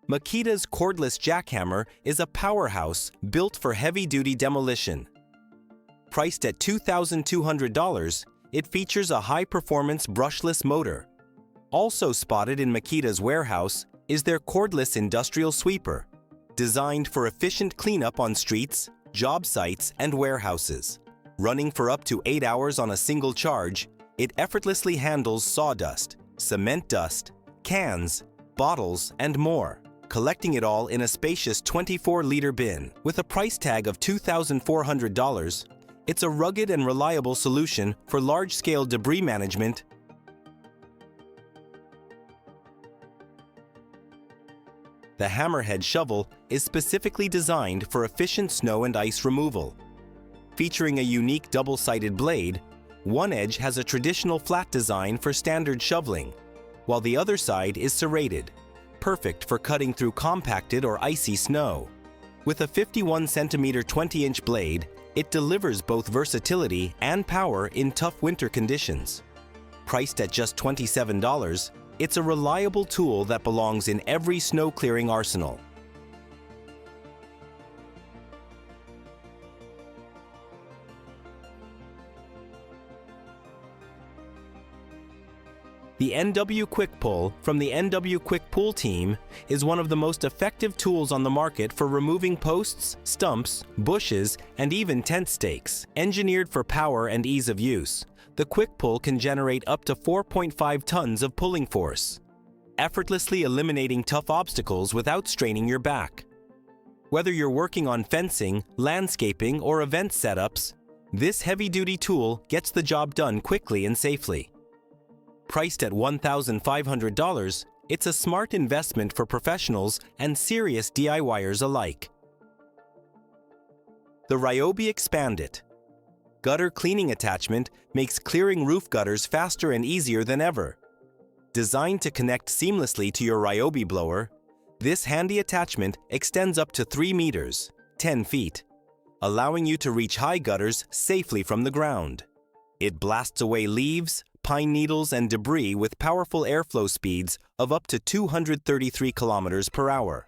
Makita's cordless jackhammer is a powerhouse built for heavy-duty demolition. Priced at $2,200, it features a high-performance brushless motor. Also spotted in Makita's warehouse is their cordless industrial sweeper, designed for efficient cleanup on streets, job sites, and warehouses. Running for up to 8 hours on a single charge, it effortlessly handles sawdust, cement dust, cans, bottles, and more, collecting it all in a spacious 24-liter bin. With a price tag of $2,400, it's a rugged and reliable solution for large-scale debris management. The hammerhead shovel is specifically designed for efficient snow and ice removal. Featuring a unique double-sided blade, one edge has a traditional flat design for standard shoveling, while the other side is serrated, perfect for cutting through compacted or icy snow. With a 51-centimeter 20-inch blade, it delivers both versatility and power in tough winter conditions. Priced at just $27, it's a reliable tool that belongs in every snow-clearing arsenal. The NW Quick Pull from the NW Quick Pull team is one of the most effective tools on the market for removing posts, stumps, bushes, and even tent stakes. Engineered for power and ease of use, the Quick Pull can generate up to 4.5 tons of pulling force, effortlessly eliminating tough obstacles without straining your back. Whether you're working on fencing, landscaping, or event setups, this heavy-duty tool gets the job done quickly and safely. Priced at $1,500, it's a smart investment for professionals and serious DIYers alike. The Ryobi Expandit gutter cleaning attachment makes clearing roof gutters faster and easier than ever. Designed to connect seamlessly to your Ryobi blower, this handy attachment extends up to 3 meters, 10 feet, allowing you to reach high gutters safely from the ground. It blasts away leaves, pine needles, and debris with powerful airflow speeds of up to 233 kilometers per hour.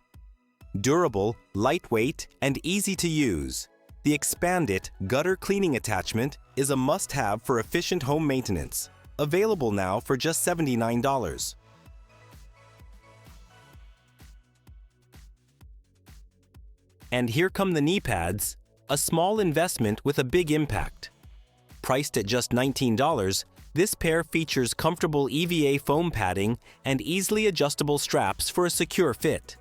Durable, lightweight, and easy to use, the Expandit gutter cleaning attachment is a must-have for efficient home maintenance. Available now for just $79. And here come the knee pads, a small investment with a big impact. Priced at just $19, this pair features comfortable EVA foam padding and easily adjustable straps for a secure fit.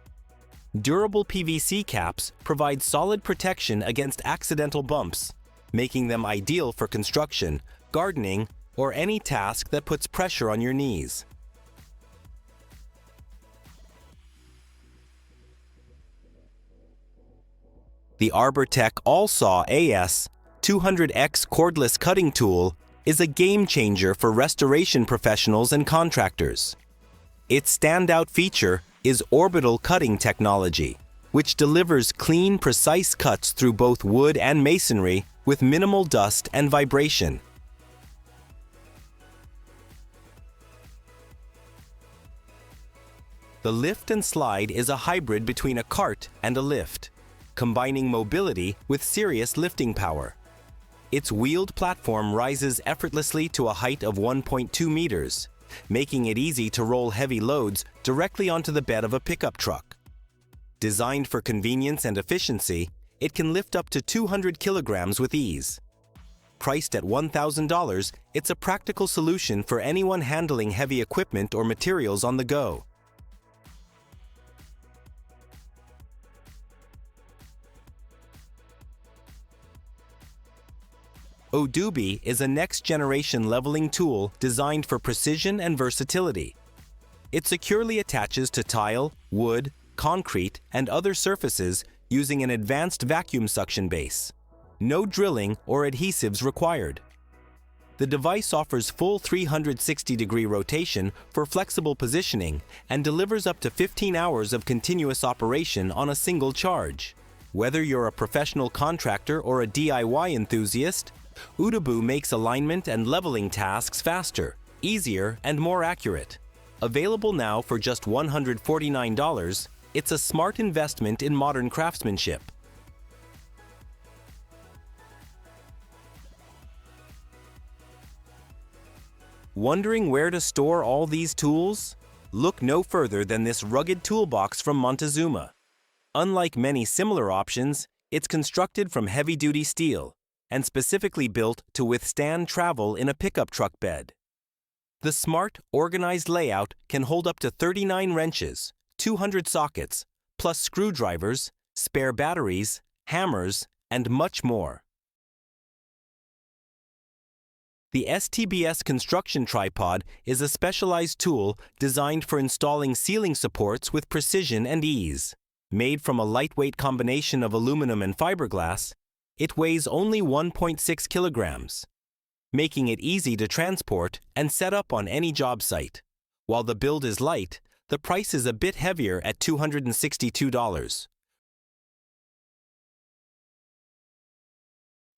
Durable PVC caps provide solid protection against accidental bumps, making them ideal for construction, gardening, or any task that puts pressure on your knees. The ArborTech All-Saw AS 200X cordless cutting tool is a game-changer for restoration professionals and contractors. Its standout feature is orbital cutting technology, which delivers clean, precise cuts through both wood and masonry with minimal dust and vibration. The lift and slide is a hybrid between a cart and a lift, combining mobility with serious lifting power. Its wheeled platform rises effortlessly to a height of 1.2 meters, making it easy to roll heavy loads directly onto the bed of a pickup truck. Designed for convenience and efficiency, it can lift up to 200 kilograms with ease. Priced at $1,000, it's a practical solution for anyone handling heavy equipment or materials on the go. Odubi is a next-generation leveling tool designed for precision and versatility. It securely attaches to tile, wood, concrete, and other surfaces using an advanced vacuum suction base. No drilling or adhesives required. The device offers full 360-degree rotation for flexible positioning and delivers up to 15 hours of continuous operation on a single charge. Whether you're a professional contractor or a DIY enthusiast, Odubi makes alignment and leveling tasks faster, easier, and more accurate. Available now for just $149, It's a smart investment in modern craftsmanship. Wondering where to store all these tools? Look no further than this rugged toolbox from Montezuma. Unlike many similar options, it's constructed from heavy-duty steel and specifically built to withstand travel in a pickup truck bed. The smart, organized layout can hold up to 39 wrenches, 200 sockets, plus screwdrivers, spare batteries, hammers, and much more. The STBS construction tripod is a specialized tool designed for installing ceiling supports with precision and ease. Made from a lightweight combination of aluminum and fiberglass, it weighs only 1.6 kilograms, making it easy to transport and set up on any job site. While the build is light, the price is a bit heavier at $262.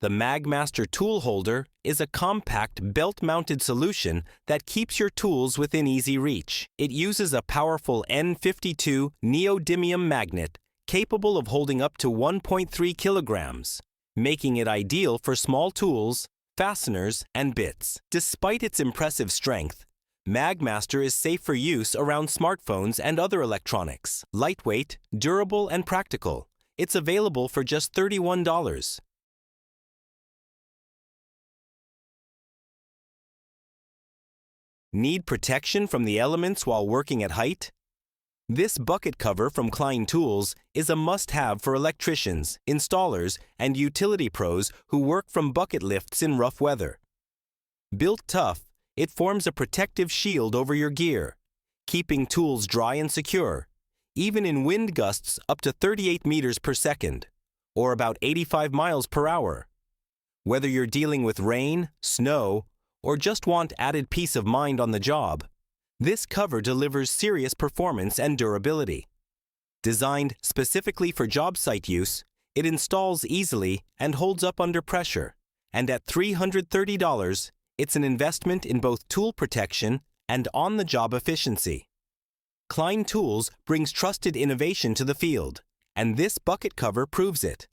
The MagMaster Tool Holder is a compact belt-mounted solution that keeps your tools within easy reach. It uses a powerful N52 neodymium magnet capable of holding up to 1.3 kilograms, making it ideal for small tools, fasteners, and bits. Despite its impressive strength, MagMaster is safe for use around smartphones and other electronics. Lightweight, durable, and practical, it's available for just $31. Need protection from the elements while working at height? This bucket cover from Klein Tools is a must-have for electricians, installers, and utility pros who work from bucket lifts in rough weather. Built tough, it forms a protective shield over your gear, keeping tools dry and secure, even in wind gusts up to 38 meters per second, or about 85 miles per hour. Whether you're dealing with rain, snow, or just want added peace of mind on the job, this cover delivers serious performance and durability. Designed specifically for job site use, it installs easily and holds up under pressure, and at $330, it's an investment in both tool protection and on-the-job efficiency. Klein Tools brings trusted innovation to the field, and this bucket cover proves it.